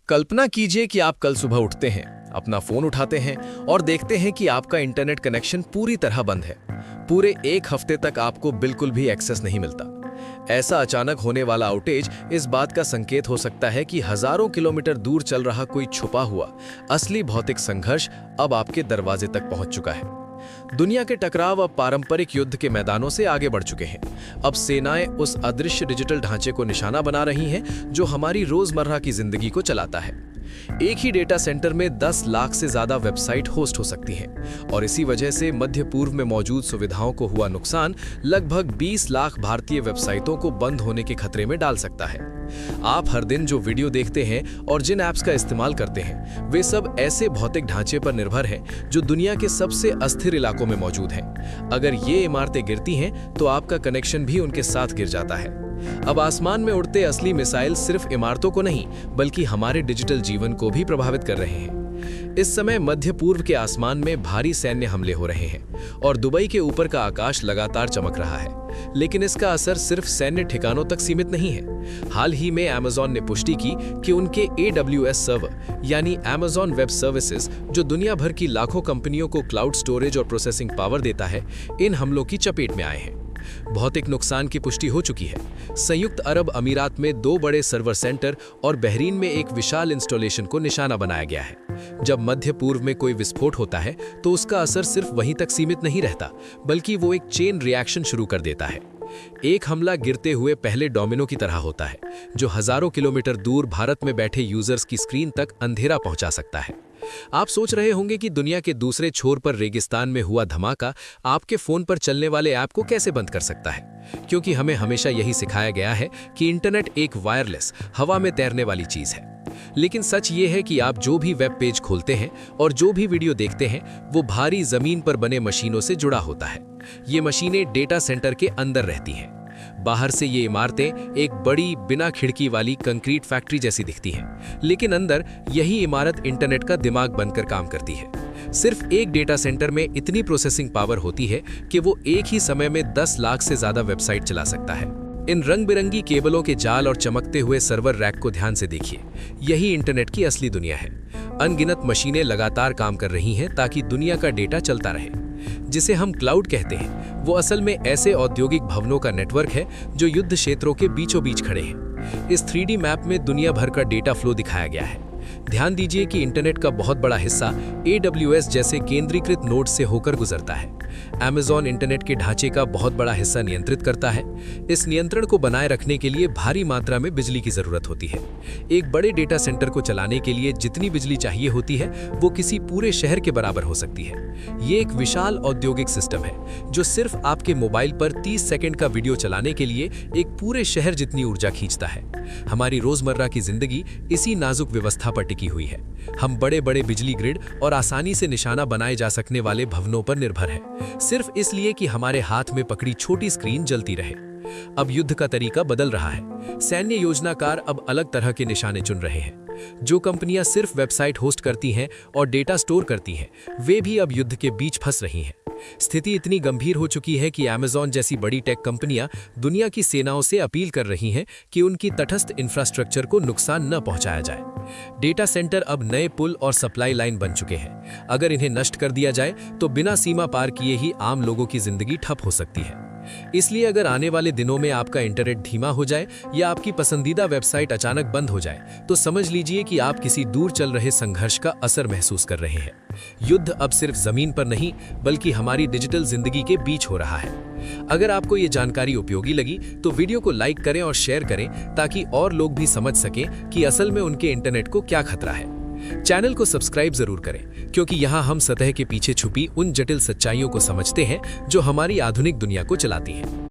कल्पना कीजिए कि आप कल सुबह उठते हैं, अपना फोन उठाते हैं और देखते हैं कि आपका इंटरनेट कनेक्शन पूरी तरह बंद है। पूरे एक हफ्ते तक आपको बिल्कुल भी एक्सेस नहीं मिलता। ऐसा अचानक होने वाला आउटेज इस बात का संकेत हो सकता है कि हजारों किलोमीटर दूर चल रहा कोई छुपा हुआ असली भौतिक संघर्ष अब आपके दरवाजे तक पहुंच चुका है। दुनिया के टकराव अब पारंपरिक युद्ध के मैदानों से आगे बढ़ चुके हैं। अब सेनाएं उस अदृश्य डिजिटल ढांचे को निशाना बना रही हैं जो हमारी रोजमर्रा की जिंदगी को चलाता है। एक ही डेटा सेंटर में 10 लाख से ज्यादा वेबसाइट होस्ट हो सकती हैं और इसी वजह से मध्य पूर्व में मौजूद सुविधाओं को हुआ नुकसान लगभग 20 लाख भारतीय वेबसाइटों को बंद होने के खतरे में डाल सकता है। आप हर दिन जो वीडियो देखते हैं और जिन ऐप्स का इस्तेमाल करते हैं, वे सब ऐसे भौतिक ढांचे पर निर्भर हैं जो दुनिया के सबसे अस्थिर इलाकों में मौजूद हैं। अगर ये इमारतें गिरती हैं तो आपका कनेक्शन भी उनके साथ गिर जाता है। अब आसमान में उड़ते असली मिसाइल सिर्फ इमारतों को नहीं बल्कि हमारे डिजिटल जीवन को भी प्रभावित कर रहे हैं। इस समय मध्य पूर्व के आसमान में भारी सैन्य हमले हो रहे हैं और दुबई के ऊपर का आकाश लगातार चमक रहा है। लेकिन इसका असर सिर्फ सैन्य ठिकानों तक सीमित नहीं है। हाल ही में Amazon ने पुष्टि की कि उनके AWS सर्वर यानी Amazon वेब सर्विसेज, जो दुनिया भर की लाखों कंपनियों को क्लाउड स्टोरेज और प्रोसेसिंग पावर देता है, इन हमलों की चपेट में आए हैं। भौतिक नुकसान की पुष्टि हो चुकी है। संयुक्त अरब अमीरात में 2 बड़े सर्वर सेंटर और बहरीन में एक विशाल इंस्टॉलेशन को निशाना बनाया गया है। जब मध्य पूर्व में कोई विस्फोट होता है तो उसका असर सिर्फ वहीं तक सीमित नहीं रहता, बल्कि वो एक चेन रिएक्शन शुरू कर देता है। एक हमला गिरते हुए पहले डोमिनो की तरह होता है, जो हजारों किलोमीटर दूर भारत में बैठे यूजर्स की स्क्रीन तक अंधेरा पहुंचा सकता है। आप सोच रहे होंगे कि दुनिया के दूसरे छोर पर रेगिस्तान में हुआ धमाका आपके फोन पर चलने वाले ऐप को कैसे बंद कर सकता है, क्योंकि हमें हमेशा यही सिखाया गया है कि इंटरनेट एक वायरलेस, हवा में तैरने वाली चीज है। लेकिन सच ये है कि आप जो भी वेब पेज खोलते हैं और जो भी वीडियो देखते हैं, वो भारी जमीन पर बने मशीनों से जुड़ा होता है। ये मशीनें डेटा सेंटर के अंदर रहती हैं। बाहर से ये इमारतें एक बड़ी बिना खिड़की वाली कंक्रीट फैक्ट्री जैसी दिखती हैं, लेकिन अंदर यही इमारत इंटरनेट का दिमाग बनकर काम करती है। सिर्फ एक डेटा सेंटर में इतनी प्रोसेसिंग पावर होती है कि वो एक ही समय में 10 लाख से ज्यादा वेबसाइट चला सकता है। इन रंग बिरंगी केबलों के जाल और चमकते हुए सर्वर रैक को ध्यान से देखिए। यही इंटरनेट की असली दुनिया है। अनगिनत मशीनें लगातार काम कर रही हैं ताकि दुनिया का डेटा चलता रहे। जिसे हम क्लाउड कहते हैं, वो असल में ऐसे औद्योगिक भवनों का नेटवर्क है जो युद्ध क्षेत्रों के बीचों बीच खड़े हैं। इस 3D मैप में दुनिया भर का डेटा फ्लो दिखाया गया है। ध्यान दीजिए कि इंटरनेट का बहुत बड़ा हिस्सा AWS जैसे केंद्रीकृत नोड से होकर गुजरता है। Amazon इंटरनेट के ढांचे का बहुत बड़ा हिस्सा नियंत्रित करता है। इस नियंत्रण को बनाए रखने के लिए भारी मात्रा में बिजली की जरूरत होती है। एक बड़े डेटा सेंटर को चलाने के लिए जितनी बिजली चाहिए होती है, वो किसी पूरे शहर के बराबर हो सकती है। ये एक विशाल औद्योगिक सिस्टम है जो सिर्फ आपके मोबाइल पर 30 सेकंड का वीडियो चलाने के लिए एक पूरे शहर जितनी ऊर्जा खींचता है। हमारी रोजमर्रा की जिंदगी इसी नाजुक व्यवस्था पर टिकी हुई है। हम बड़े बड़े बिजली ग्रिड और आसानी से निशाना बनाए जा सकने वाले भवनों पर निर्भर हैं, सिर्फ इसलिए कि हमारे हाथ में पकड़ी छोटी स्क्रीन जलती रहे। अब युद्ध का तरीका बदल रहा है। सैन्य योजनाकार अब अलग तरह के निशाने चुन रहे हैं। जो कंपनियां सिर्फ वेबसाइट होस्ट करती हैं और डेटा स्टोर करती हैं, वे भी अब युद्ध के बीच फंस रही हैं। स्थिति इतनी गंभीर हो चुकी है कि Amazon जैसी बड़ी टेक कंपनियां दुनिया की सेनाओं से अपील कर रही हैं कि उनकी तटस्थ इंफ्रास्ट्रक्चर को नुकसान न पहुंचाया जाए। डेटा सेंटर अब नए पुल और सप्लाई लाइन बन चुके हैं। अगर इन्हें नष्ट कर दिया जाए तो बिना सीमा पार किए ही आम लोगों की जिंदगी ठप हो सकती है। इसलिए अगर आने वाले दिनों में आपका इंटरनेट धीमा हो जाए या आपकी पसंदीदा वेबसाइट अचानक बंद हो जाए, तो समझ लीजिए कि आप किसी दूर चल रहे संघर्ष का असर महसूस कर रहे हैं। युद्ध अब सिर्फ जमीन पर नहीं बल्कि हमारी डिजिटल जिंदगी के बीच हो रहा है। अगर आपको ये जानकारी उपयोगी लगी तो वीडियो को लाइक करें और शेयर करें ताकि और लोग भी समझ सकें कि असल में उनके इंटरनेट को क्या खतरा है। चैनल को सब्सक्राइब जरूर करें, क्योंकि यहाँ हम सतह के पीछे छुपी उन जटिल सच्चाइयों को समझते हैं जो हमारी आधुनिक दुनिया को चलाती हैं।